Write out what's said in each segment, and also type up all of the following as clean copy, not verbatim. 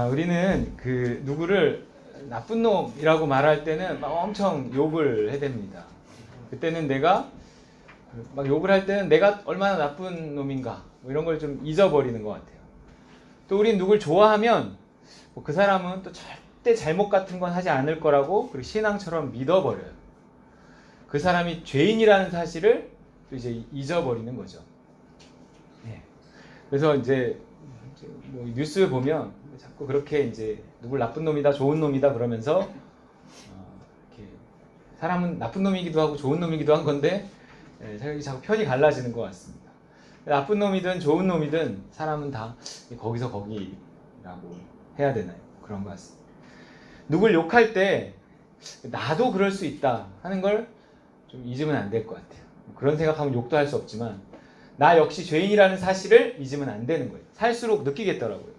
우리는 그 누구를 나쁜 놈이라고 말할 때는 막 엄청 욕을 해댑니다. 그때는 내가 막 욕을 할 때는 내가 얼마나 나쁜 놈인가 뭐 이런 걸 좀 잊어버리는 것 같아요. 또 우린 누굴 좋아하면 뭐그 사람은 또 절대 잘못 같은 건 하지 않을 거라고 그리고 신앙처럼 믿어버려요. 그 사람이 죄인이라는 사실을 또 이제 잊어버리는 거죠. 네. 그래서 이제 뭐 뉴스 보면 자꾸 그렇게 이제 누굴 나쁜 놈이다, 좋은 놈이다 그러면서 이렇게 사람은 나쁜 놈이기도 하고 좋은 놈이기도 한 건데 자꾸 편이 갈라지는 것 같습니다. 나쁜 놈이든 좋은 놈이든 사람은 다 거기서 거기라고 해야 되나요? 그런 것 같습니다. 누굴 욕할 때 나도 그럴 수 있다 하는 걸 좀 잊으면 안 될 것 같아요. 그런 생각하면 욕도 할 수 없지만 나 역시 죄인이라는 사실을 잊으면 안 되는 거예요. 살수록 느끼겠더라고요.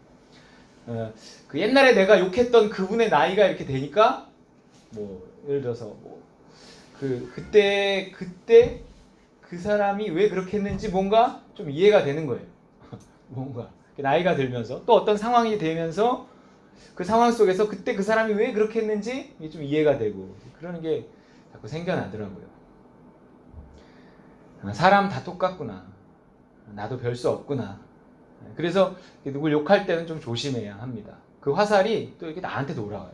그 옛날에 내가 욕했던 그분의 나이가 이렇게 되니까 뭐 예를 들어서 뭐 그때 그 사람이 왜 그렇게 했는지 뭔가 좀 이해가 되는 거예요. 뭔가 나이가 들면서 또 어떤 상황이 되면서 그 상황 속에서 그때 그 사람이 왜 그렇게 했는지 좀 이해가 되고 그러는 게 자꾸 생겨나더라고요. 사람 다 똑같구나. 나도 별 수 없구나. 그래서 누굴 욕할 때는 좀 조심해야 합니다. 그 화살이 또 이렇게 나한테 돌아와요.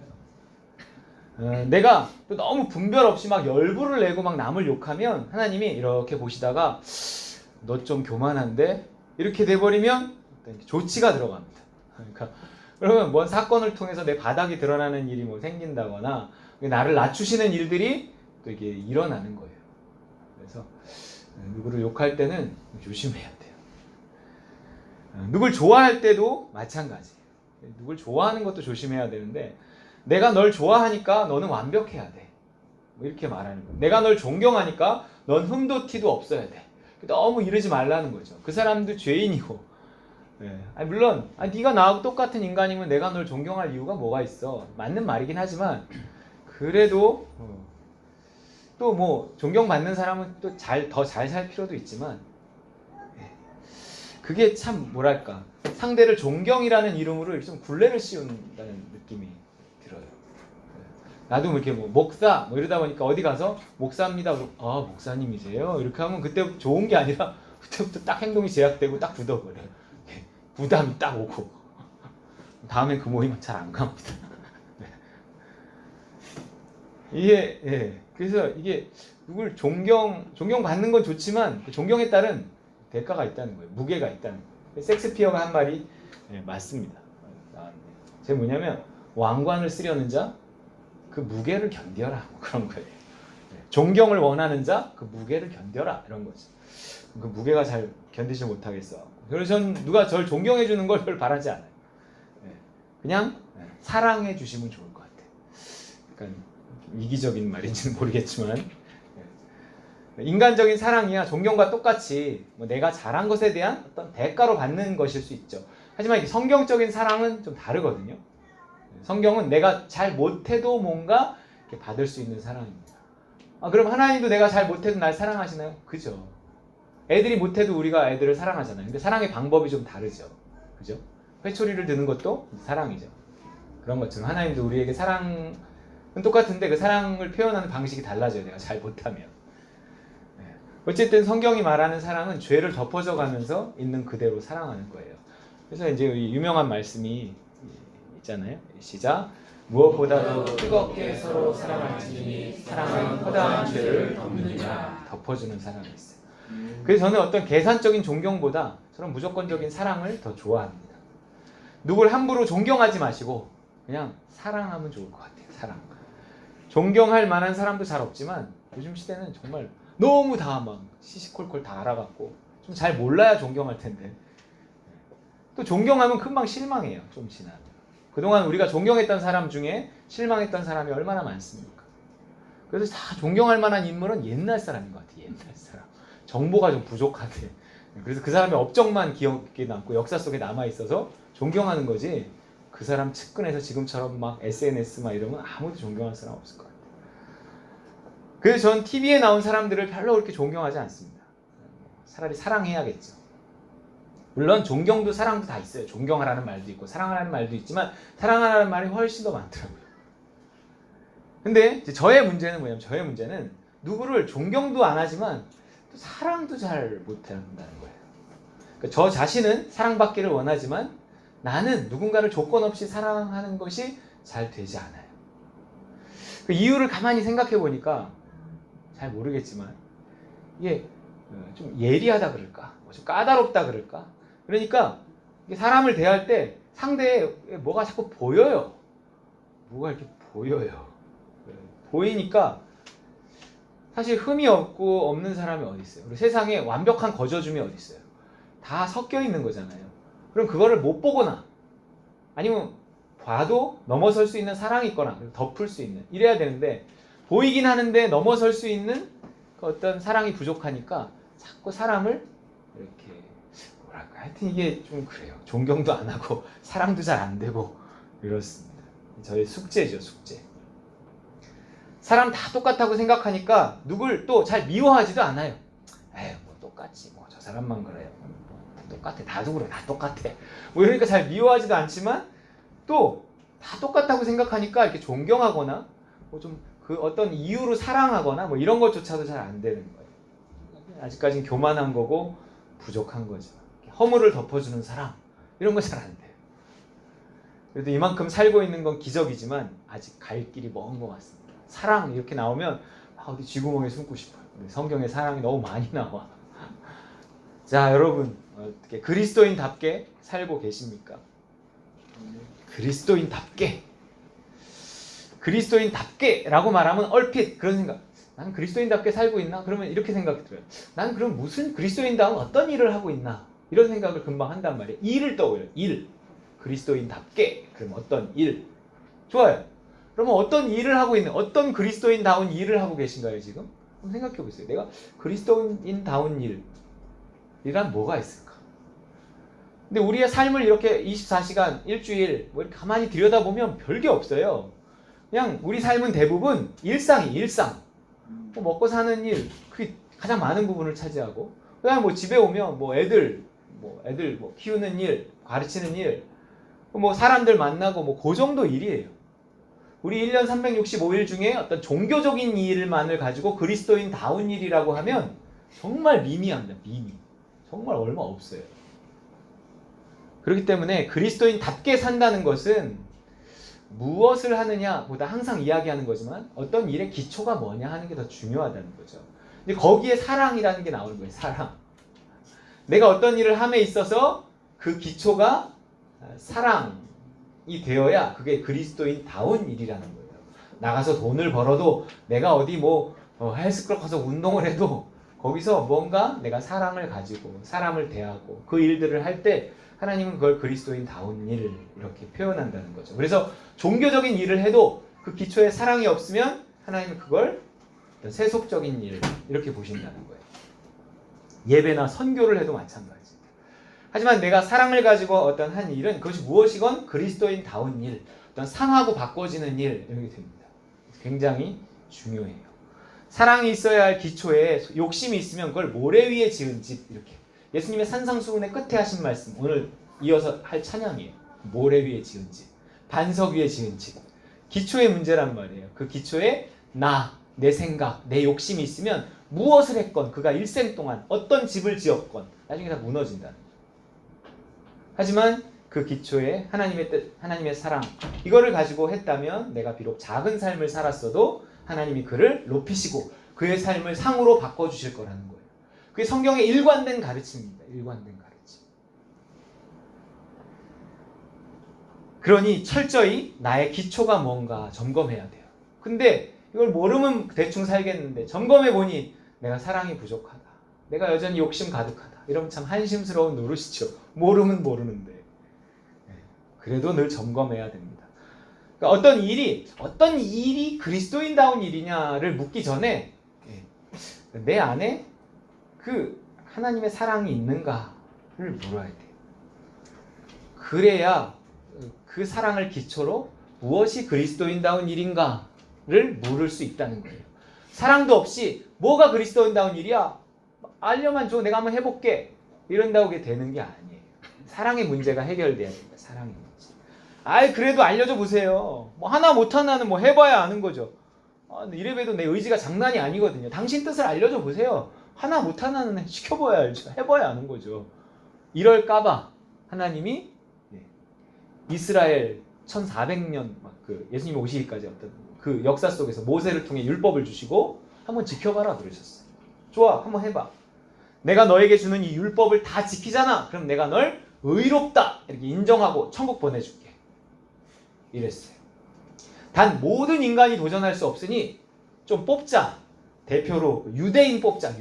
내가 또 너무 분별 없이 막 열불을 내고 막 남을 욕하면 하나님이 이렇게 보시다가 너 좀 교만한데? 이렇게 돼버리면 조치가 들어갑니다. 그러니까 그러면 뭔 사건을 통해서 내 바닥이 드러나는 일이 뭐 생긴다거나 나를 낮추시는 일들이 또 이게 일어나는 거예요. 그래서 누구를 욕할 때는 조심해야 돼요. 누굴 좋아할 때도 마찬가지. 누굴 좋아하는 것도 조심해야 되는데 내가 널 좋아하니까 너는 완벽해야 돼. 뭐 이렇게 말하는 거예요. 내가 널 존경하니까 넌 흠도 티도 없어야 돼. 너무 이러지 말라는 거죠. 그 사람도 죄인이고. 물론 네가 나하고 똑같은 인간이면 내가 널 존경할 이유가 뭐가 있어. 맞는 말이긴 하지만 그래도 또 뭐 존경받는 사람은 또 더 잘 살 필요도 있지만 그게 참 뭐랄까 상대를 존경이라는 이름으로 좀 굴레를 씌운다는 느낌이 들어요. 나도 이렇게 뭐 목사 뭐 이러다 보니까 어디 가서 목사입니다. 아 목사님이세요? 이렇게 하면 그때 좋은 게 아니라 그때부터 딱 행동이 제약되고 딱 굳어버려요. 부담이 딱 오고 다음에 그 모임은 잘 안 갑니다. 그래서 이게 누굴 존경받는 건 좋지만 그 존경에 따른 대가가 있다는 거예요. 무게가 있다는 거예요. 섹스피어가 한 말이 맞습니다. 제 뭐냐면 왕관을 쓰려는 자 그 무게를 견뎌라 뭐 그런 거예요. 존경을 원하는 자 그 무게를 견뎌라 이런 거죠. 그 무게가 잘 견디지 못하겠어. 그래서 전 누가 저를 존경해 주는 걸 별 바라지 않아요. 그냥 사랑해 주시면 좋을 것 같아요. 그러니까 이기적인 말인지는 모르겠지만 인간적인 사랑이야 존경과 똑같이 뭐 내가 잘한 것에 대한 어떤 대가로 받는 것일 수 있죠. 하지만 성경적인 사랑은 좀 다르거든요. 성경은 내가 잘 못해도 뭔가 이렇게 받을 수 있는 사랑입니다. 그럼 하나님도 내가 잘 못해도 날 사랑하시나요? 그죠. 애들이 못해도 우리가 애들을 사랑하잖아요. 근데 사랑의 방법이 좀 다르죠. 그죠? 회초리를 드는 것도 사랑이죠. 그런 것처럼 하나님도 우리에게 사랑은 똑같은데 그 사랑을 표현하는 방식이 달라져요. 내가 잘 못하면. 어쨌든 성경이 말하는 사랑은 죄를 덮어져 가면서 있는 그대로 사랑하는 거예요. 그래서 이제 유명한 말씀이 있잖아요. 시작. 무엇보다도 뜨겁게 서로 사랑할지니 사랑은 허다한 죄를 덮느니라. 덮어주는 사랑이 있어요. 그래서 저는 어떤 계산적인 존경보다 저는 무조건적인 사랑을 더 좋아합니다. 누굴 함부로 존경하지 마시고 그냥 사랑하면 좋을 것 같아요. 사랑. 존경할 만한 사람도 잘 없지만 요즘 시대는 정말 너무 다 막 시시콜콜 다 알아갖고 좀 잘 몰라야 존경할 텐데 또 존경하면 금방 실망해요. 좀 지나면. 그동안 우리가 존경했던 사람 중에 실망했던 사람이 얼마나 많습니까? 그래서 다 존경할 만한 인물은 옛날 사람인 것 같아요. 옛날 사람. 정보가 좀 부족하대. 그래서 그 사람의 업적만 기억에 남고 역사 속에 남아있어서 존경하는 거지 그 사람 측근에서 지금처럼 막 SNS 막 이러면 아무도 존경할 사람 없을 것 같아요. 그래서 전 TV에 나온 사람들을 별로 그렇게 존경하지 않습니다. 차라리 사랑해야겠죠. 물론 존경도 사랑도 다 있어요. 존경하라는 말도 있고 사랑하라는 말도 있지만 사랑하라는 말이 훨씬 더 많더라고요. 근데 이제 저의 문제는 뭐냐면 저의 문제는 누구를 존경도 안 하지만 또 사랑도 잘 못한다는 거예요. 그러니까 저 자신은 사랑받기를 원하지만 나는 누군가를 조건 없이 사랑하는 것이 잘 되지 않아요. 그 이유를 가만히 생각해 보니까 잘 모르겠지만 이게 좀 예리하다 그럴까? 좀 까다롭다 그럴까? 그러니까 사람을 대할 때 상대에 뭐가 자꾸 보여요. 뭐가 이렇게 보여요. 보이니까 사실 흠이 없는 사람이 어디 있어요? 그리고 세상에 완벽한 거저줌이 어디 있어요? 다 섞여 있는 거잖아요. 그럼 그거를 못 보거나 아니면 봐도 넘어설 수 있는 사랑이 있거나 덮을 수 있는 이래야 되는데 보이긴 하는데 넘어설 수 있는 그 어떤 사랑이 부족하니까 자꾸 사람을 이렇게 뭐랄까 하여튼 이게 좀 그래요. 존경도 안 하고 사랑도 잘 안 되고 이렇습니다. 저의 숙제죠, 숙제. 사람 다 똑같다고 생각하니까 누굴 또 잘 미워하지도 않아요. 에휴 뭐 똑같지 뭐 저 사람만 그래요. 똑같아 다도 그래 다 똑같아. 뭐 이러니까 잘 미워하지도 않지만 또 다 똑같다고 생각하니까 이렇게 존경하거나 뭐 좀 그 어떤 이유로 사랑하거나 뭐 이런 것조차도 잘 안 되는 거예요. 아직까지는 교만한 거고 부족한 거죠. 허물을 덮어주는 사랑 이런 거 잘 안 돼요. 그래도 이만큼 살고 있는 건 기적이지만 아직 갈 길이 먼 것 같습니다. 사랑 이렇게 나오면 어디 쥐구멍에 숨고 싶어요. 성경에 사랑이 너무 많이 나와. 자 여러분 어떻게 그리스도인답게 살고 계십니까? 그리스도인답게라고 말하면 얼핏 그런 생각. 나는 그리스도인답게 살고 있나? 그러면 이렇게 생각이 들어요. 나는 그럼 무슨 그리스도인다운 어떤 일을 하고 있나? 이런 생각을 금방 한단 말이에요. 일을 떠올려요. 일. 그리스도인답게. 그럼 어떤 일? 좋아요. 그러면 어떤 일을 하고 있는, 어떤 그리스도인다운 일을 하고 계신가요, 지금? 한번 생각해 보세요. 내가 그리스도인다운 일이란 뭐가 있을까? 근데 우리의 삶을 이렇게 24시간, 일주일, 뭐 이렇게 가만히 들여다보면 별게 없어요. 그냥 우리 삶은 대부분 일상이 일상. 뭐 먹고 사는 일, 그게 가장 많은 부분을 차지하고, 그다음에 뭐 집에 오면 뭐 애들 뭐 키우는 일, 가르치는 일, 뭐 사람들 만나고 뭐 그 정도 일이에요. 우리 1년 365일 중에 어떤 종교적인 일만을 가지고 그리스도인다운 일이라고 하면 정말 미미합니다. 미미. 정말 얼마 없어요. 그렇기 때문에 그리스도인답게 산다는 것은 무엇을 하느냐 보다 항상 이야기하는 거지만 어떤 일의 기초가 뭐냐 하는 게 더 중요하다는 거죠. 근데 거기에 사랑이라는 게 나오는 거예요. 사랑. 내가 어떤 일을 함에 있어서 그 기초가 사랑이 되어야 그게 그리스도인다운 일이라는 거예요. 나가서 돈을 벌어도 내가 어디 뭐 헬스클럽 가서 운동을 해도 거기서 뭔가 내가 사랑을 가지고 사람을 대하고 그 일들을 할 때 하나님은 그걸 그리스도인다운 일 이렇게 표현한다는 거죠. 그래서 종교적인 일을 해도 그 기초에 사랑이 없으면 하나님은 그걸 세속적인 일 이렇게 보신다는 거예요. 예배나 선교를 해도 마찬가지입니다. 하지만 내가 사랑을 가지고 어떤 한 일은 그것이 무엇이건 그리스도인다운 일, 어떤 상하고 바꿔지는 일 이렇게 됩니다. 굉장히 중요해요. 사랑이 있어야 할 기초에 욕심이 있으면 그걸 모래 위에 지은 집 이렇게. 예수님의 산상수훈의 끝에 하신 말씀 오늘 이어서 할 찬양이에요. 모래 위에 지은 집, 반석 위에 지은 집. 기초의 문제란 말이에요. 그 기초에 내 생각, 내 욕심이 있으면 무엇을 했건 그가 일생 동안 어떤 집을 지었건 나중에 다 무너진다는 거예요. 하지만 그 기초에 하나님의 뜻, 하나님의 사랑 이거를 가지고 했다면 내가 비록 작은 삶을 살았어도 하나님이 그를 높이시고 그의 삶을 상으로 바꿔주실 거라는 거예요. 그게 성경의 일관된 가르침입니다. 일관된 가르침. 그러니 철저히 나의 기초가 뭔가 점검해야 돼요. 근데 이걸 모르면 대충 살겠는데 점검해 보니 내가 사랑이 부족하다. 내가 여전히 욕심 가득하다. 이러면 참 한심스러운 노릇이죠. 모르면 모르는데. 그래도 늘 점검해야 됩니다. 그러니까 어떤 일이 그리스도인다운 일이냐를 묻기 전에 내 안에 그 하나님의 사랑이 있는가를 물어야 돼요. 그래야 그 사랑을 기초로 무엇이 그리스도인다운 일인가를 물을 수 있다는 거예요. 사랑도 없이 뭐가 그리스도인다운 일이야? 알려만 줘. 내가 한번 해볼게. 이런다고 되는 게 아니에요. 사랑의 문제가 해결돼야 된다. 사랑의 문제. 아이 그래도 알려줘 보세요. 뭐 하나 못하나는 뭐 해봐야 아는 거죠. 이래봬도 내 의지가 장난이 아니거든요. 당신 뜻을 알려줘 보세요. 하나 못하나는 시켜봐야 알죠. 해봐야 아는 거죠. 이럴까봐 하나님이 이스라엘 1400년 그 예수님 오시기까지 어떤 그 역사 속에서 모세를 통해 율법을 주시고 한번 지켜봐라 그러셨어요. 좋아, 한번 해봐. 내가 너에게 주는 이 율법을 다 지키잖아. 그럼 내가 널 의롭다 이렇게 인정하고 천국 보내줄게. 이랬어요. 단 모든 인간이 도전할 수 없으니 좀 뽑자. 대표로 유대인 뽑자.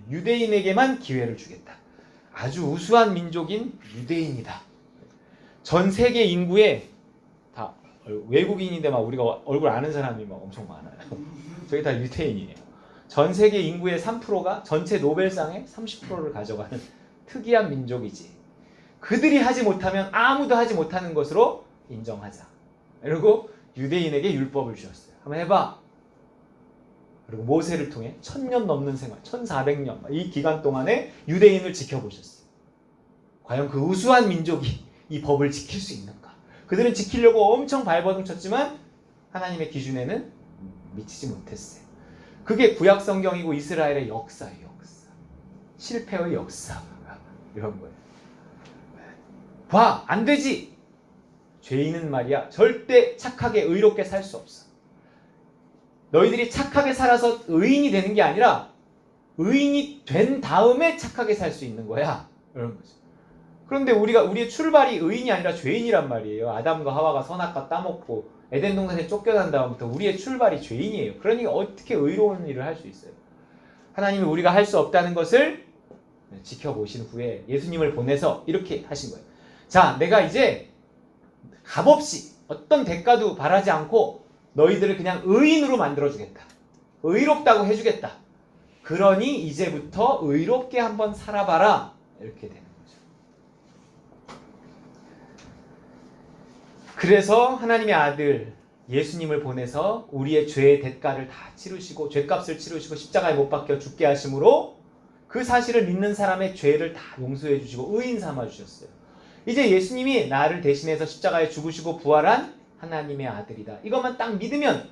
유대인에게만 기회를 주겠다. 아주 우수한 민족인 유대인이다. 전 세계 인구에 다 외국인인데 막 우리가 얼굴 아는 사람이 막 엄청 많아요. 저희 다 유대인이에요. 전 세계 인구의 3%가 전체 노벨상의 30%를 가져가는 특이한 민족이지. 그들이 하지 못하면 아무도 하지 못하는 것으로 인정하자. 그리고 유대인에게 율법을 주셨어요. 한번 해봐. 그리고 모세를 통해 1000년 넘는 생활, 1400년 이 기간 동안에 유대인을 지켜보셨어요. 과연 그 우수한 민족이 이 법을 지킬 수 있는가? 그들은 지키려고 엄청 발버둥 쳤지만 하나님의 기준에는 미치지 못했어요. 그게 구약 성경이고 이스라엘의 역사예요. 역사. 실패의 역사. 이런 거예요. 봐, 안 되지. 죄인은 말이야 절대 착하게 의롭게 살 수 없어. 너희들이 착하게 살아서 의인이 되는 게 아니라 의인이 된 다음에 착하게 살 수 있는 거야. 이런 거죠. 그런데 우리의 출발이 의인이 아니라 죄인이란 말이에요. 아담과 하와가 선악과 따먹고 에덴 동산에 쫓겨난 다음부터 우리의 출발이 죄인이에요. 그러니까 어떻게 의로운 일을 할 수 있어요? 하나님이 우리가 할 수 없다는 것을 지켜보신 후에 예수님을 보내서 이렇게 하신 거예요. 자, 내가 이제 값없이 어떤 대가도 바라지 않고 너희들을 그냥 의인으로 만들어주겠다. 의롭다고 해주겠다. 그러니 이제부터 의롭게 한번 살아봐라. 이렇게 되는 거죠. 그래서 하나님의 아들 예수님을 보내서 우리의 죄의 대가를 다 치르시고 죄값을 치르시고 십자가에 못 박혀 죽게 하심으로 그 사실을 믿는 사람의 죄를 다 용서해 주시고 의인 삼아 주셨어요. 이제 예수님이 나를 대신해서 십자가에 죽으시고 부활한 하나님의 아들이다. 이것만 딱 믿으면,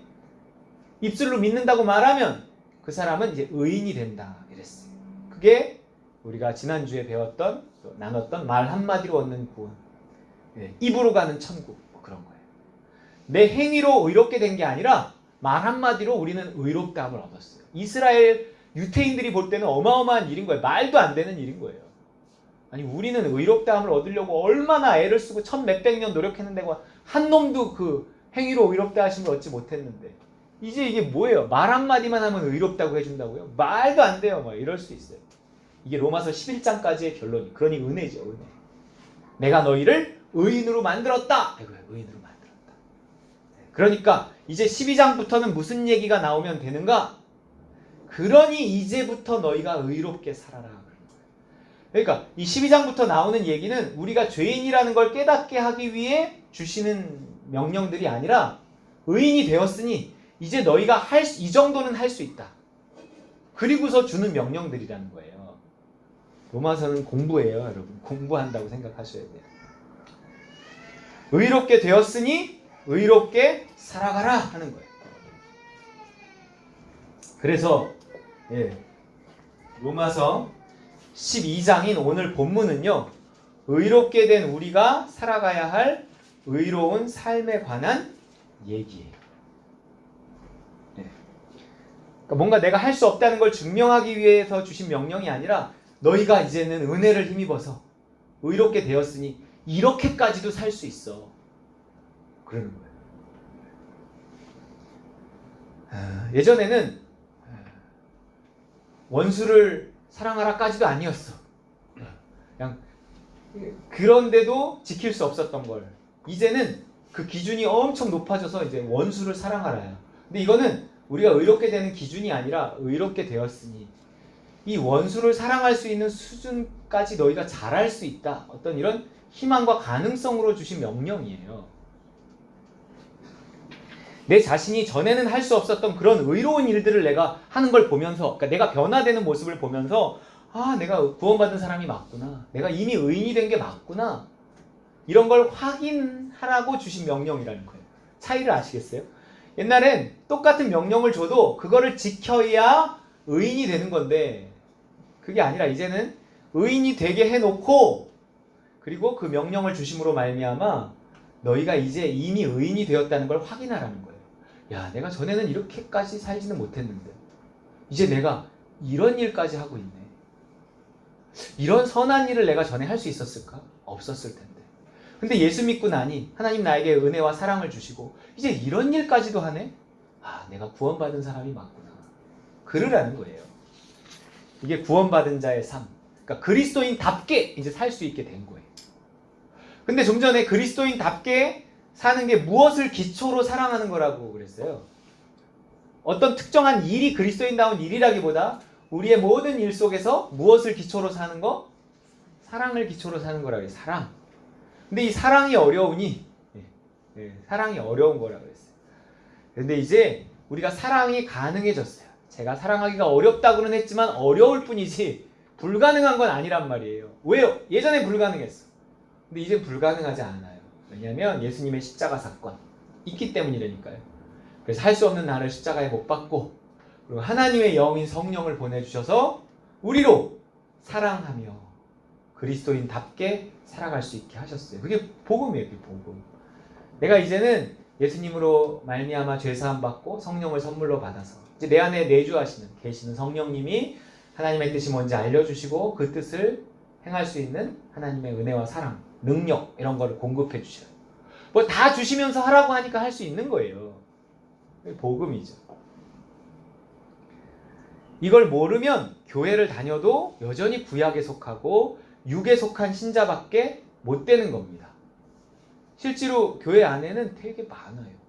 입술로 믿는다고 말하면 그 사람은 이제 의인이 된다. 이랬어요. 그게 우리가 지난주에 배웠던, 나눴던 말 한마디로 얻는 구원. 입으로 가는 천국. 뭐 그런 거예요. 내 행위로 의롭게 된 게 아니라 말 한마디로 우리는 의롭다함을 얻었어요. 이스라엘 유태인들이 볼 때는 어마어마한 일인 거예요. 말도 안 되는 일인 거예요. 아니 우리는 의롭다함을 얻으려고 얼마나 애를 쓰고 1000몇백 년 노력했는데 한 놈도 그 행위로 의롭다 하심을 얻지 못했는데 이제 이게 뭐예요? 말 한마디만 하면 의롭다고 해준다고요? 말도 안 돼요. 뭐 이럴 수 있어요. 이게 로마서 11장까지의 결론이. 그러니 은혜죠. 은혜. 내가 너희를 의인으로 만들었다. 의인으로 만들었다. 그러니까 이제 12장부터는 무슨 얘기가 나오면 되는가? 그러니 이제부터 너희가 의롭게 살아라. 그러니까 이 12장부터 나오는 얘기는 우리가 죄인이라는 걸 깨닫게 하기 위해 주시는 명령들이 아니라 의인이 되었으니 이제 너희가 이 정도는 할 수 있다. 그리고서 주는 명령들이라는 거예요. 로마서는 공부예요, 여러분. 공부한다고 생각하셔야 돼요. 의롭게 되었으니 의롭게 살아가라 하는 거예요. 그래서 로마서 12장인 오늘 본문은요. 의롭게 된 우리가 살아가야 할 의로운 삶에 관한 얘기예요. 그러니까 뭔가 내가 할 수 없다는 걸 증명하기 위해서 주신 명령이 아니라 너희가 이제는 은혜를 힘입어서 의롭게 되었으니 이렇게까지도 살 수 있어. 그러는 거예요. 예전에는 원수를 사랑하라까지도 아니었어. 그냥 그런데도 지킬 수 없었던 걸 이제는 그 기준이 엄청 높아져서 이제 원수를 사랑하라야. 근데 이거는 우리가 의롭게 되는 기준이 아니라 의롭게 되었으니 이 원수를 사랑할 수 있는 수준까지 너희가 잘할 수 있다. 어떤 이런 희망과 가능성으로 주신 명령이에요. 내 자신이 전에는 할 수 없었던 그런 의로운 일들을 내가 하는 걸 보면서, 그러니까 내가 변화되는 모습을 보면서 아, 내가 구원받은 사람이 맞구나. 내가 이미 의인이 된 게 맞구나. 이런 걸 확인하라고 주신 명령이라는 거예요. 차이를 아시겠어요? 옛날엔 똑같은 명령을 줘도 그거를 지켜야 의인이 되는 건데 그게 아니라 이제는 의인이 되게 해놓고 그리고 그 명령을 주심으로 말미암아 너희가 이제 이미 의인이 되었다는 걸 확인하라는 거예요. 야, 내가 전에는 이렇게까지 살지는 못했는데 이제 내가 이런 일까지 하고 있네. 이런 선한 일을 내가 전에 할 수 있었을까? 없었을 텐데. 근데 예수 믿고 나니 하나님 나에게 은혜와 사랑을 주시고 이제 이런 일까지도 하네? 아, 내가 구원받은 사람이 맞구나. 그러라는 거예요. 이게 구원받은 자의 삶. 그러니까 그리스도인답게 이제 살 수 있게 된 거예요. 근데 좀 전에 그리스도인답게 사는 게 무엇을 기초로 사랑하는 거라고 그랬어요. 어떤 특정한 일이 그리스도인다운 일이라기보다 우리의 모든 일 속에서 무엇을 기초로 사는 거? 사랑을 기초로 사는 거라고 해요. 사랑. 근데 이 사랑이 어려우니 사랑이 어려운 거라고 그랬어요. 근데 이제 우리가 사랑이 가능해졌어요. 제가 사랑하기가 어렵다고는 했지만 어려울 뿐이지 불가능한 건 아니란 말이에요. 왜요? 예전에 불가능했어. 근데 이제 불가능하지 않아요. 왜냐하면 예수님의 십자가 사건 있기 때문이라니까요. 그래서 할 수 없는 나를 십자가에 못 박고 그리고 하나님의 영인 성령을 보내주셔서 우리로 사랑하며 그리스도인답게 살아갈 수 있게 하셨어요. 그게 복음이에요. 그게 복음. 내가 이제는 예수님으로 말미암아 죄사함 받고 성령을 선물로 받아서 이제 내 안에 내주하시는 계시는 성령님이 하나님의 뜻이 뭔지 알려주시고 그 뜻을 행할 수 있는 하나님의 은혜와 사랑, 능력 이런 거를 공급해 주셔요. 뭐 다 주시면서 하라고 하니까 할 수 있는 거예요. 그게 복음이죠. 이걸 모르면 교회를 다녀도 여전히 구약에 속하고 육에 속한 신자밖에 못 되는 겁니다. 실제로 교회 안에는 되게 많아요.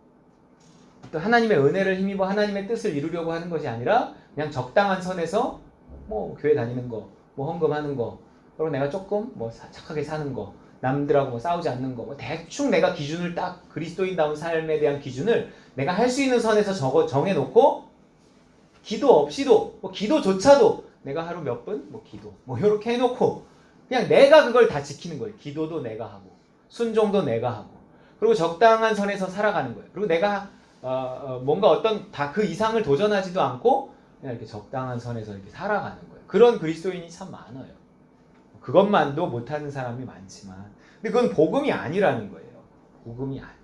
또 하나님의 은혜를 힘입어 하나님의 뜻을 이루려고 하는 것이 아니라 그냥 적당한 선에서 뭐 교회 다니는 거, 뭐 헌금하는 거, 그리고 내가 조금 뭐 착하게 사는 거, 남들하고 뭐 싸우지 않는 거, 뭐 대충 내가 기준을 딱 그리스도인다운 삶에 대한 기준을 내가 할 수 있는 선에서 정해놓고 기도 없이도 뭐 기도조차도 내가 하루 몇 분 뭐 기도 뭐 이렇게 해놓고 그냥 내가 그걸 다 지키는 거예요. 기도도 내가 하고 순종도 내가 하고 그리고 적당한 선에서 살아가는 거예요. 그리고 내가 뭔가 어떤 다 그 이상을 도전하지도 않고 그냥 이렇게 적당한 선에서 이렇게 살아가는 거예요. 그런 그리스도인이 참 많아요. 그것만도 못하는 사람이 많지만 근데 그건 복음이 아니라는 거예요. 복음이 아니에요.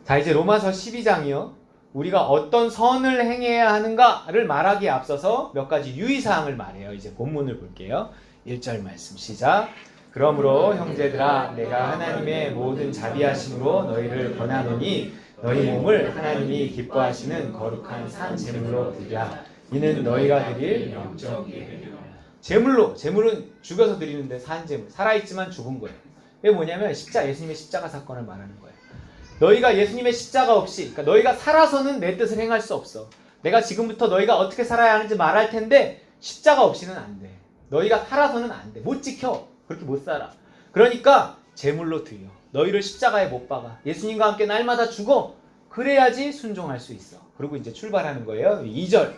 자, 이제 로마서 12장이요. 우리가 어떤 선을 행해야 하는가를 말하기에 앞서서 몇 가지 유의사항을 말해요. 이제 본문을 볼게요. 1절 말씀 시작. 그러므로 형제들아 내가 하나님의 모든 자비하심으로 너희를 권하노니 너희 몸을 하나님이 기뻐하시는 거룩한 산 제물로 드리라. 이는 너희가 드릴 영적 예배니라. 제물은 죽여서 드리는데 산 제물, 살아있지만 죽은 거예요. 이게 뭐냐면 예수님의 십자가 사건을 말하는 거예요. 너희가 예수님의 십자가 없이, 그러니까 너희가 살아서는 내 뜻을 행할 수 없어. 내가 지금부터 너희가 어떻게 살아야 하는지 말할 텐데 십자가 없이는 안 돼. 너희가 살아서는 안 돼. 못 지켜. 그렇게 못 살아. 그러니까 제물로 드려. 너희를 십자가에 못 박아. 예수님과 함께 날마다 죽어. 그래야지 순종할 수 있어. 그리고 이제 출발하는 거예요. 2절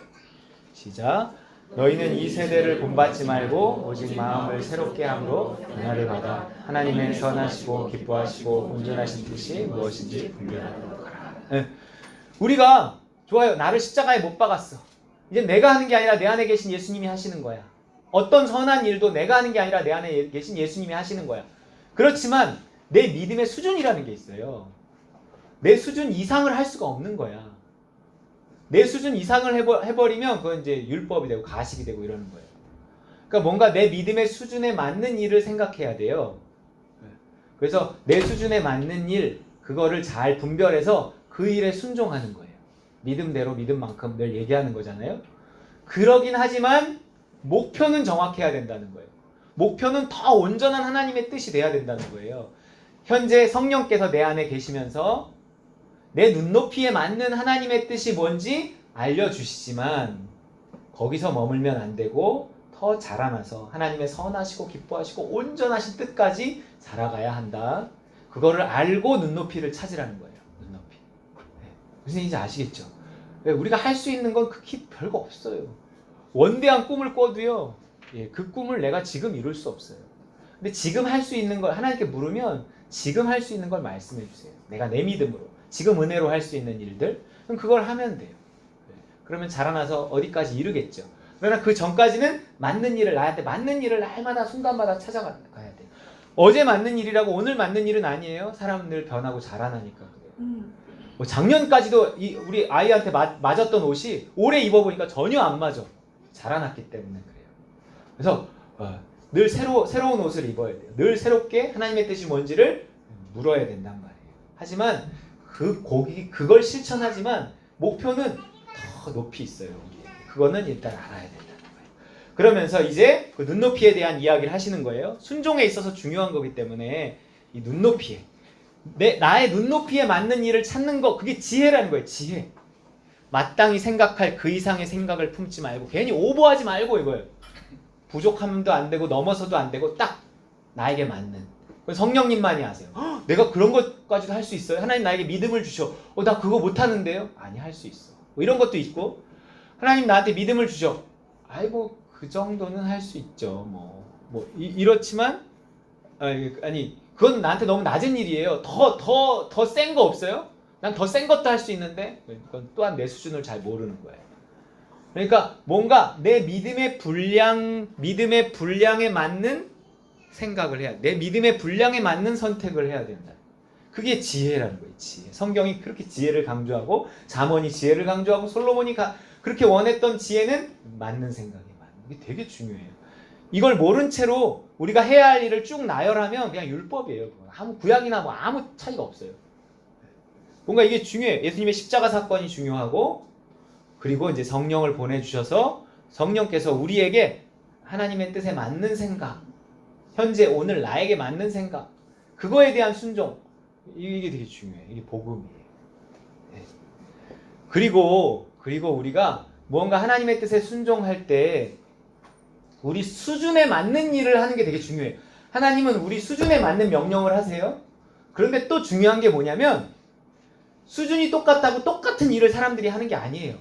시작. 너희는 이 세대를 본받지 말고 오직 마음을 새롭게 함으로 변화를 받아 하나님의 선하시고 기뻐하시고 온전하신 뜻이 무엇인지 분별하도록 하라. 우리가 좋아요. 나를 십자가에 못 박았어. 이제 내가 하는 게 아니라 내 안에 계신 예수님이 하시는 거야. 어떤 선한 일도 내가 하는 게 아니라 내 안에 계신 예수님이 하시는 거야. 그렇지만 내 믿음의 수준이라는 게 있어요. 내 수준 이상을 할 수가 없는 거야. 내 수준 이상을 해버리면 그건 이제 율법이 되고 가식이 되고 이러는 거예요. 그러니까 뭔가 내 믿음의 수준에 맞는 일을 생각해야 돼요. 그래서 내 수준에 맞는 일, 그거를 잘 분별해서 그 일에 순종하는 거예요. 믿음대로 믿음만큼 늘 얘기하는 거잖아요. 그러긴 하지만 목표는 정확해야 된다는 거예요. 목표는 더 온전한 하나님의 뜻이 돼야 된다는 거예요. 현재 성령께서 내 안에 계시면서 내 눈높이에 맞는 하나님의 뜻이 뭔지 알려주시지만 거기서 머물면 안 되고 더 자라나서 하나님의 선하시고 기뻐하시고 온전하신 뜻까지 살아가야 한다. 그거를 알고 눈높이를 찾으라는 거예요. 눈높이. 무슨 얘기인지 아시겠죠? 우리가 할 수 있는 건 극히 별거 없어요. 원대한 꿈을 꿔도요, 예, 그 꿈을 내가 지금 이룰 수 없어요. 근데 지금 할 수 있는 걸 하나님께 물으면 지금 할 수 있는 걸 말씀해 주세요. 내가 내 믿음으로 지금 은혜로 할 수 있는 일들, 그럼 그걸 하면 돼요. 예, 그러면 자라나서 어디까지 이르겠죠. 그러나 그 전까지는 맞는 일을, 나한테 맞는 일을 날마다 순간마다 찾아가야 돼요. 어제 맞는 일이라고 오늘 맞는 일은 아니에요. 사람들 변하고 자라나니까 그래요. 뭐 작년까지도 우리 아이한테 맞았던 옷이 올해 입어보니까 전혀 안 맞아. 자라났기 때문에 그래요. 그래서 늘 새로운 옷을 입어야 돼요. 늘 새롭게 하나님의 뜻이 뭔지를 물어야 된단 말이에요. 하지만 그걸 실천하지만 목표는 더 높이 있어요. 그거는 일단 알아야 된다는 거예요. 그러면서 이제 그 눈높이에 대한 이야기를 하시는 거예요. 순종에 있어서 중요한 거기 때문에 이 눈높이에 나의 눈높이에 맞는 일을 찾는 거, 그게 지혜라는 거예요. 지혜. 마땅히 생각할 그 이상의 생각을 품지 말고 괜히 오버하지 말고 이거예요. 부족하면도 안 되고 넘어서도 안 되고 딱 나에게 맞는. 성령님만이 아세요. 내가 그런 것까지도 할 수 있어요? 하나님 나에게 믿음을 주셔. 나 그거 못하는데요? 아니, 할 수 있어. 뭐 이런 것도 있고, 하나님 나한테 믿음을 주셔. 아이고, 그 정도는 할 수 있죠. 이렇지만 아니 그건 나한테 너무 낮은 일이에요. 더 센 거 없어요? 난 더 센 것도 할 수 있는데, 그건 또한 내 수준을 잘 모르는 거예요. 그러니까 뭔가 내 믿음의 분량에 맞는 생각을 해야 돼. 내 믿음의 분량에 맞는 선택을 해야 된다. 그게 지혜라는 거예요. 지혜. 성경이 그렇게 지혜를 강조하고, 잠언이 지혜를 강조하고, 솔로몬이 그렇게 원했던 지혜는 맞는 생각이 맞는. 이게 되게 중요해요. 이걸 모른 채로 우리가 해야 할 일을 쭉 나열하면 그냥 율법이에요. 아무 구약이나 아무 차이가 없어요. 뭔가 이게 중요해요. 예수님의 십자가 사건이 중요하고, 그리고 이제 성령을 보내주셔서 성령께서 우리에게 하나님의 뜻에 맞는 생각, 현재 오늘 나에게 맞는 생각, 그거에 대한 순종, 이게 되게 중요해요. 이게 복음이에요. 네. 그리고 우리가 무언가 하나님의 뜻에 순종할 때 우리 수준에 맞는 일을 하는 게 되게 중요해요. 하나님은 우리 수준에 맞는 명령을 하세요. 그런데 또 중요한 게 뭐냐면, 수준이 똑같다고 똑같은 일을 사람들이 하는 게 아니에요.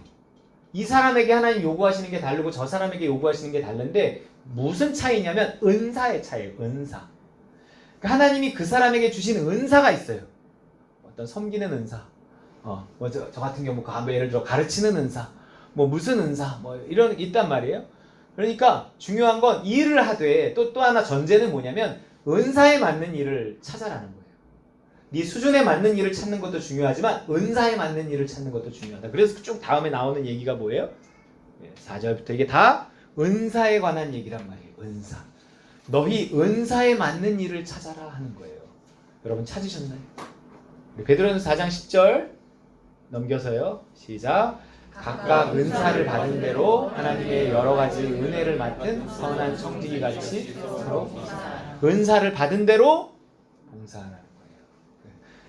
이 사람에게 하나님 요구하시는 게 다르고 저 사람에게 요구하시는 게 다른데, 무슨 차이냐면 은사의 차이예요. 은사. 그러니까 하나님이 그 사람에게 주시는 은사가 있어요. 어떤 섬기는 은사, 저 같은 경우 예를 들어 가르치는 은사, 무슨 은사, 이런 있단 말이에요. 그러니까 중요한 건 일을 하되 또 하나 전제는 뭐냐면 은사에 맞는 일을 찾아라는 거예요. 네 수준에 맞는 일을 찾는 것도 중요하지만 은사에 맞는 일을 찾는 것도 중요하다. 그래서 쭉 다음에 나오는 얘기가 뭐예요? 4절부터 이게 다 은사에 관한 얘기란 말이에요. 은사. 너희 은사에 맞는 일을 찾아라 하는 거예요. 여러분 찾으셨나요? 베드로전서 4장 10절 넘겨서요. 시작. 각각 은사를 받은 대로 하나님의 여러 가지 은혜를 맡은 선한 청지기 같이 서로 봉사하라. 은사를 받은 대로 봉사하라는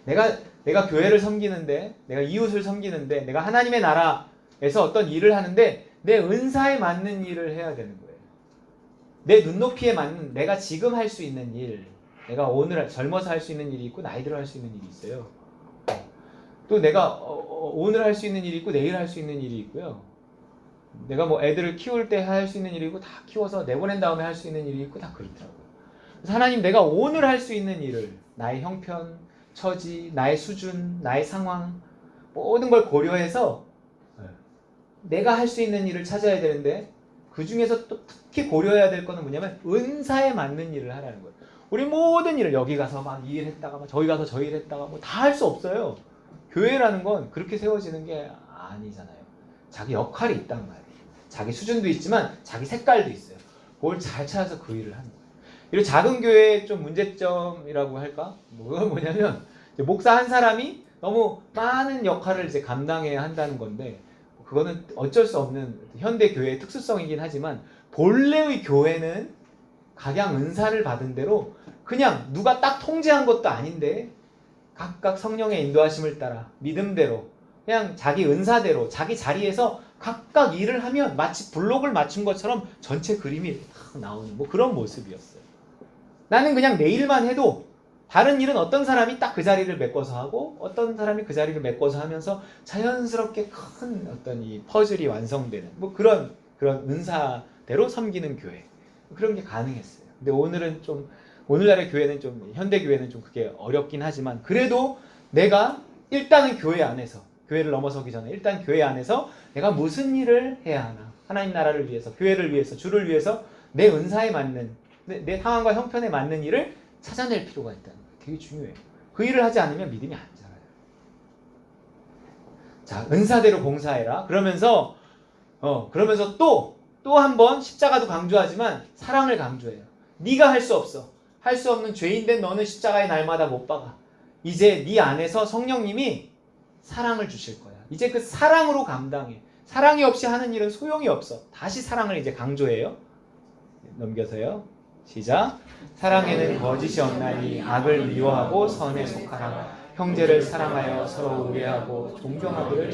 거예요. 내가 교회를 섬기는데, 내가 이웃을 섬기는데, 내가 하나님의 나라에서 어떤 일을 하는데 내 은사에 맞는 일을 해야 되는 거예요. 내 눈높이에 맞는, 내가 지금 할 수 있는 일, 내가 오늘 젊어서 할 수 있는 일이 있고 나이 들어 할 수 있는 일이 있어요. 또 내가 오늘 할 수 있는 일이 있고 내일 할 수 있는 일이 있고요. 내가 애들을 키울 때 할 수 있는 일이 있고, 다 키워서 내보낸 다음에 할 수 있는 일이 있고, 다 그렇더라고요. 그래서 하나님, 내가 오늘 할 수 있는 일을, 나의 형편, 처지, 나의 수준, 나의 상황, 모든 걸 고려해서 내가 할 수 있는 일을 찾아야 되는데, 그 중에서 또 특히 고려해야 될 거는 뭐냐면 은사에 맞는 일을 하라는 거예요. 우리 모든 일을 여기 가서 이 일 했다가 저기 가서 저 일 했다가 다 할 수 없어요. 교회라는 건 그렇게 세워지는 게 아니잖아요. 자기 역할이 있단 말이에요. 자기 수준도 있지만 자기 색깔도 있어요. 그걸 잘 찾아서 그 일을 하는 거예요. 이런 작은 교회의 좀 문제점이라고 할까? 그건 뭐냐면 목사 한 사람이 너무 많은 역할을 이제 감당해야 한다는 건데, 그거는 어쩔 수 없는 현대 교회의 특수성이긴 하지만, 본래의 교회는 각양 은사를 받은 대로 그냥 누가 딱 통제한 것도 아닌데 각각 성령의 인도하심을 따라 믿음대로 그냥 자기 은사대로 자기 자리에서 각각 일을 하면 마치 블록을 맞춘 것처럼 전체 그림이 딱 나오는 그런 모습이었어요. 나는 그냥 내 일만 해도 다른 일은 어떤 사람이 딱 그 자리를 메꿔서 하고 어떤 사람이 그 자리를 메꿔서 하면서 자연스럽게 큰 어떤 이 퍼즐이 완성되는 그런 그런 은사대로 섬기는 교회, 그런 게 가능했어요. 근데 오늘날의 교회는 좀, 현대 교회는 좀 그게 어렵긴 하지만, 그래도 내가 일단은 교회 안에서, 교회를 넘어서기 전에 일단 교회 안에서 내가 무슨 일을 해야 하나, 하나님 나라를 위해서, 교회를 위해서, 주를 위해서 내 은사에 맞는, 내 상황과 형편에 맞는 일을 찾아낼 필요가 있다는 거예요. 되게 중요해요. 그 일을 하지 않으면 믿음이 안 자라요. 자, 은사대로 봉사해라. 그러면서 또 한 번 십자가도 강조하지만 사랑을 강조해요. 네가 할 수 없어. 할 수 없는 죄인된 너는 십자가의 날마다 못 박아. 이제 네 안에서 성령님이 사랑을 주실 거야. 이제 그 사랑으로 감당해. 사랑이 없이 하는 일은 소용이 없어. 다시 사랑을 이제 강조해요. 넘겨서요. 시작. 사랑에는 거짓이 없나니 악을 미워하고 선에 속하라. 형제를 사랑하여 서로 우애하고 존경하기를.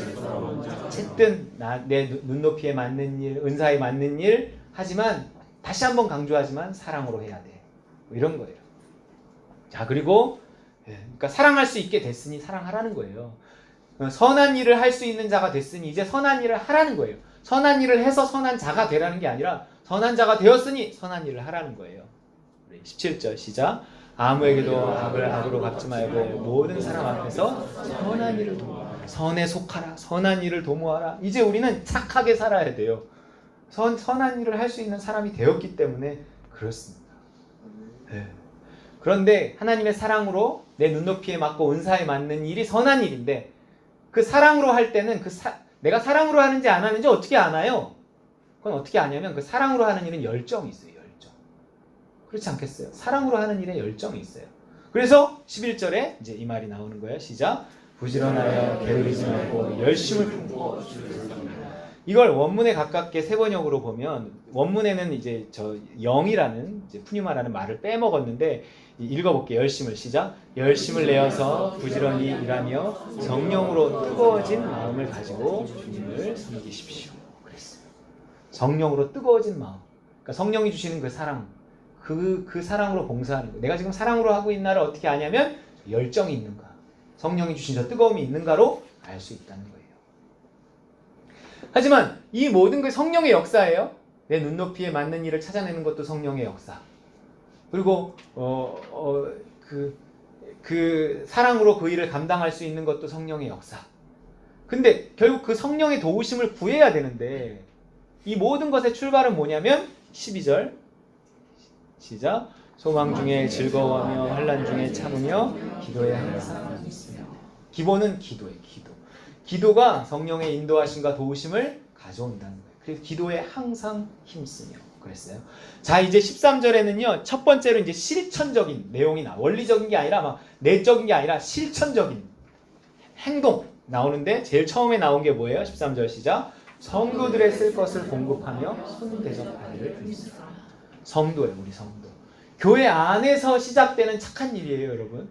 어쨌든 내 눈높이에 맞는 일, 은사에 맞는 일 하지만, 다시 한번 강조하지만 사랑으로 해야 돼. 뭐 이런 거예요. 자, 그리고 그러니까 사랑할 수 있게 됐으니 사랑하라는 거예요. 선한 일을 할 수 있는 자가 됐으니 이제 선한 일을 하라는 거예요. 선한 일을 해서 선한 자가 되라는 게 아니라 선한 자가 되었으니 선한 일을 하라는 거예요. 17절 시작. 아무에게도 악을 악으로 갚지 말고 모든 사람 앞에서 선한 일을 도모하라. 선에 속하라. 선한 일을 도모하라. 이제 우리는 착하게 살아야 돼요. 선한 일을 할 수 있는 사람이 되었기 때문에 그렇습니다. 네. 그런데 하나님의 사랑으로 내 눈높이에 맞고 은사에 맞는 일이 선한 일인데, 그 사랑으로 할 때는 내가 사랑으로 하는지 안 하는지 어떻게 아나요? 그건 어떻게 아냐면 그 사랑으로 하는 일은 열정이 있어요. 열정. 그렇지 않겠어요? 사랑으로 하는 일에 열정이 있어요. 그래서 11절에 이제 이 말이 나오는 거예요. 시작. 부지런하여 게으르지 말고 열심을 품고. 이걸 원문에 가깝게 세번역으로 보면, 원문에는 이제 영이라는 이제 푸뉴마라는 말을 빼먹었는데, 읽어볼게요. 열심을. 시작. 열심을 내어서 부지런히 일하며 정령으로 뜨거워진 마음을 가지고 주님을 섬기십시오. 그랬어요. 정령으로 뜨거워진 마음. 그러니까 성령이 주시는 그 사랑, 그 사랑으로 봉사하는 거예요. 내가 지금 사랑으로 하고 있나를 어떻게 아냐면 열정이 있는가, 성령이 주신 저 뜨거움이 있는가로 알 수 있다는 거예요. 하지만 이 모든 게 성령의 역사예요. 내 눈높이에 맞는 일을 찾아내는 것도 성령의 역사. 그리고 그 사랑으로 그 일을 감당할 수 있는 것도 성령의 역사. 근데 결국 그 성령의 도우심을 구해야 되는데, 이 모든 것의 출발은 뭐냐면 12절 시작. 소망 중에 즐거워하며 환난 중에 참으며 기도에 항상 힘쓰며. 기본은 기도예요. 기도가 성령의 인도하심과 도우심을 가져온다는 거예요. 그래서 기도에 항상 힘쓰며 그랬어요. 자, 이제 13절에는요, 첫 번째로 이제 실천적인 내용이 원리적인 게 아니라 막 내적인 게 아니라 실천적인 행동 나오는데, 제일 처음에 나온 게 뭐예요? 13절 시작. 성도들의 쓸 것을 공급하며 손 대접하기를 금지하라. 성도예요, 우리 성도. 교회 안에서 시작되는 착한 일이에요, 여러분.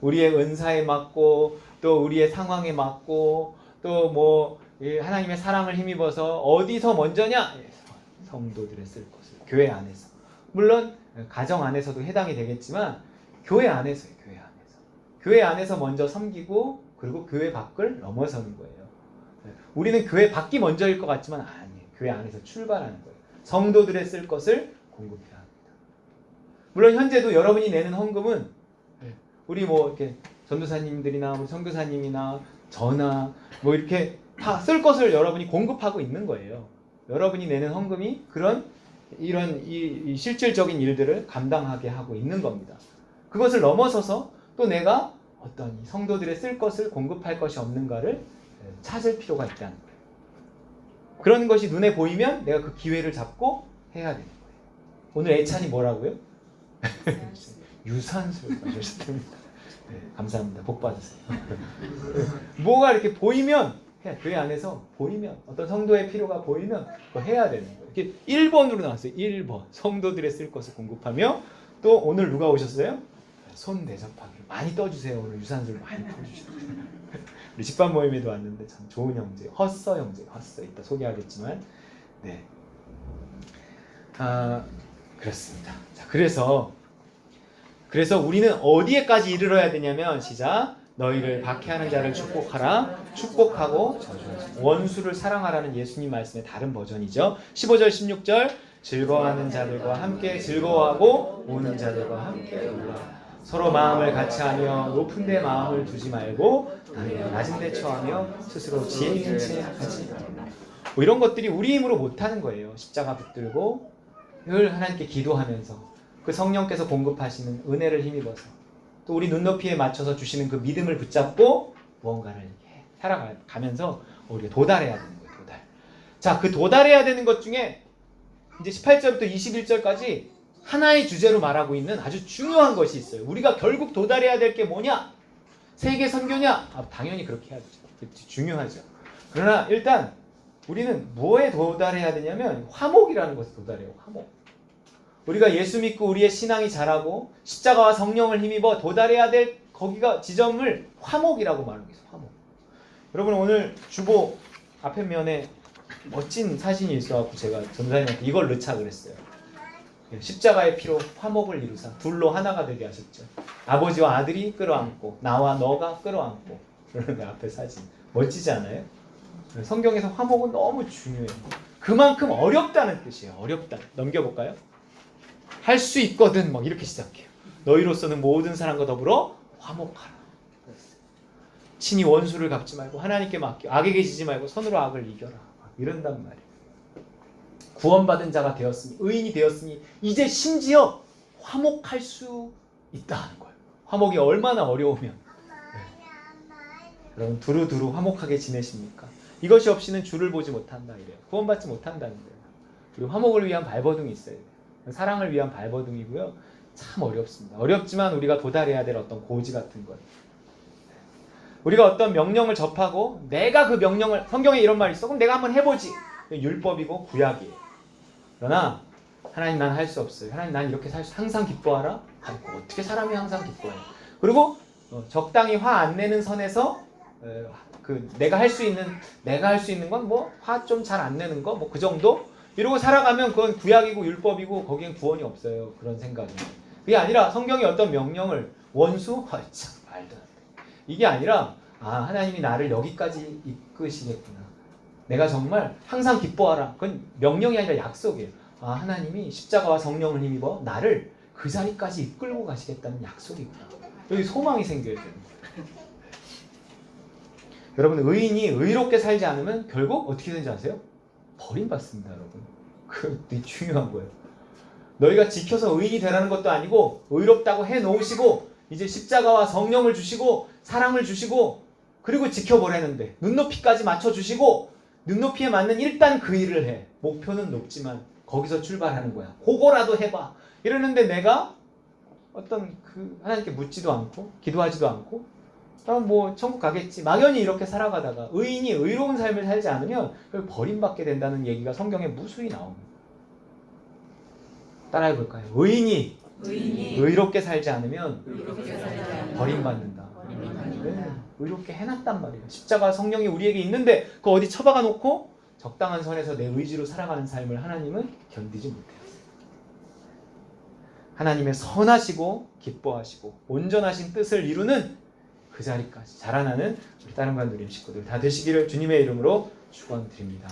우리의 은사에 맞고, 또 우리의 상황에 맞고, 또 뭐 하나님의 사랑을 힘입어서 어디서 먼저냐? 성도들의 쓸 것을 교회 안에서. 물론 가정 안에서도 해당이 되겠지만 교회 안에서요. 교회 안에서 먼저 섬기고, 그리고 교회 밖을 넘어서는 거예요. 우리는 교회 밖이 먼저일 것 같지만 아니에요. 교회 안에서 출발하는 거예요. 성도들의 쓸 것을 공급해야 합니다. 물론 현재도 여러분이 내는 헌금은 우리 뭐 이렇게 전도사님들이나 뭐 선교사님이나 저나 뭐 이렇게 다 쓸 것을 여러분이 공급하고 있는 거예요. 여러분이 내는 헌금이 이런 실질적인 일들을 감당하게 하고 있는 겁니다. 그것을 넘어서서 또 내가 어떤 성도들의 쓸 것을 공급할 것이 없는가를 찾을 필요가 있다는 거예요. 그런 것이 눈에 보이면 내가 그 기회를 잡고 해야 되는 거예요. 오늘 애찬이 뭐라고요? 유산소를 마셨습니다. 네, 감사합니다. 복 받으세요. 뭐가 이렇게 보이면 교회 안에서 보이면, 어떤 성도의 필요가 보이면 그거 해야 되는 거예요. 이렇게 1번으로 나왔어요. 1번. 성도들의 쓸 것을 공급하며. 또 오늘 누가 오셨어요? 손 대접하기. 많이 떠주세요. 오늘 유산소를 많이 떠주시죠. 우리 집밥 모임에도 왔는데 참 좋은 형제, 헛서 형제, 헛서 이따 소개하겠지만, 네, 그렇습니다. 자, 그래서 우리는 어디에까지 이르러야 되냐면, 시작. 너희를 박해하는 자를 축복하라. 축복하고 저주하라. 원수를 사랑하라는 예수님 말씀의 다른 버전이죠. 15절 16절 즐거워하는 자들과 함께 즐거워하고 우는 자들과 함께 울라. 서로 마음을 같이하며 높은 데 마음을 두지 말고 낮은 데 처하며 스스로 지혜 있는 채 하지 말라. 뭐 이런 것들이 우리 힘으로 못하는 거예요. 십자가 붙들고 늘 하나님께 기도하면서 그 성령께서 공급하시는 은혜를 힘입어서 또 우리 눈높이에 맞춰서 주시는 그 믿음을 붙잡고 무언가를 이렇게 살아가면서 우리가 도달해야 되는 거예요. 도달. 자, 그 도달해야 되는 것 중에 이제 18절부터 21절까지 하나의 주제로 말하고 있는 아주 중요한 것이 있어요. 우리가 결국 도달해야 될 게 뭐냐? 세계 선교냐? 당연히 그렇게 해야죠. 중요하죠. 그러나 일단 우리는 뭐에 도달해야 되냐면 화목이라는 것에 도달해요. 화목. 우리가 예수 믿고 우리의 신앙이 자라고 십자가와 성령을 힘입어 도달해야 될 거기가 지점을 화목이라고 말하고 있어요. 화목. 여러분 오늘 주보 앞에 면에 멋진 사진이 있어갖고 제가 전사님한테 이걸 넣자 그랬어요. 십자가의 피로 화목을 이루사 둘로 하나가 되게 하셨죠. 아버지와 아들이 끌어안고 나와 너가 끌어안고 그러는데 앞에 사진 멋지지 않아요? 성경에서 화목은 너무 중요해요. 그만큼 어렵다는 뜻이에요. 어렵다. 넘겨볼까요? 할 수 있거든 막 이렇게 시작해요. 너희로서는 모든 사람과 더불어 화목하라. 친히 원수를 갚지 말고 하나님께 맡겨 악에게 지지 말고 선으로 악을 이겨라. 이런단 말이에요. 구원받은 자가 되었으니 의인이 되었으니 이제 심지어 화목할 수 있다는 거예요. 화목이 얼마나 어려우면 여러분 두루두루 화목하게 지내십니까? 이것이 없이는 주를 보지 못한다 이래요. 구원받지 못한다는 거예요. 그리고 화목을 위한 발버둥이 있어야 돼요. 사랑을 위한 발버둥이고요. 참 어렵습니다. 어렵지만 우리가 도달해야 될 어떤 고지 같은 거예요. 우리가 어떤 명령을 접하고 내가 그 명령을 성경에 이런 말이 있어. 그럼 내가 한번 해보지. 율법이고 구약이에요. 그러나 하나님 난 할 수 없어요. 하나님 난 이렇게 항상 기뻐하라? 어떻게 사람이 항상 기뻐해요? 그리고 적당히 화 안 내는 선에서 내가 할 수 있는 건 뭐 화 좀 잘 안 내는 거 뭐 그 정도? 이러고 살아가면 그건 구약이고 율법이고 거기엔 구원이 없어요. 그런 생각이. 그게 아니라 성경의 어떤 명령을 원수? 참 말도 안 돼. 이게 아니라 하나님이 나를 여기까지 이끄시겠구나. 내가 정말 항상 기뻐하라. 그건 명령이 아니라 약속이에요. 하나님이 십자가와 성령을 힘입어 나를 그 자리까지 이끌고 가시겠다는 약속이구나. 여기 소망이 생겨야 되는 거예요. 여러분 의인이 의롭게 살지 않으면 결국 어떻게 되는지 아세요? 버림받습니다. 여러분. 그게 중요한 거예요. 너희가 지켜서 의인이 되라는 것도 아니고 의롭다고 해놓으시고 이제 십자가와 성령을 주시고 사랑을 주시고 그리고 지켜보라는데 눈높이까지 맞춰주시고 눈높이에 맞는 일단 그 일을 해. 목표는 높지만 거기서 출발하는 거야. 그거라도 해봐. 이러는데 내가 어떤 하나님께 묻지도 않고 기도하지도 않고 뭐 천국 가겠지. 막연히 이렇게 살아가다가 의인이 의로운 삶을 살지 않으면 버림받게 된다는 얘기가 성경에 무수히 나옵니다. 따라해볼까요? 의인이 의롭게 살지 않으면 버림받는다. 네, 의롭게 해놨단 말이에요. 십자가 성령이 우리에게 있는데 그거 어디 처박아 놓고 적당한 선에서 내 의지로 살아가는 삶을 하나님은 견디지 못해요. 하나님의 선하시고 기뻐하시고 온전하신 뜻을 이루는 그 자리까지 자라나는 우리 다른 관 누림 식구들 다 되시기를 주님의 이름으로 축원드립니다.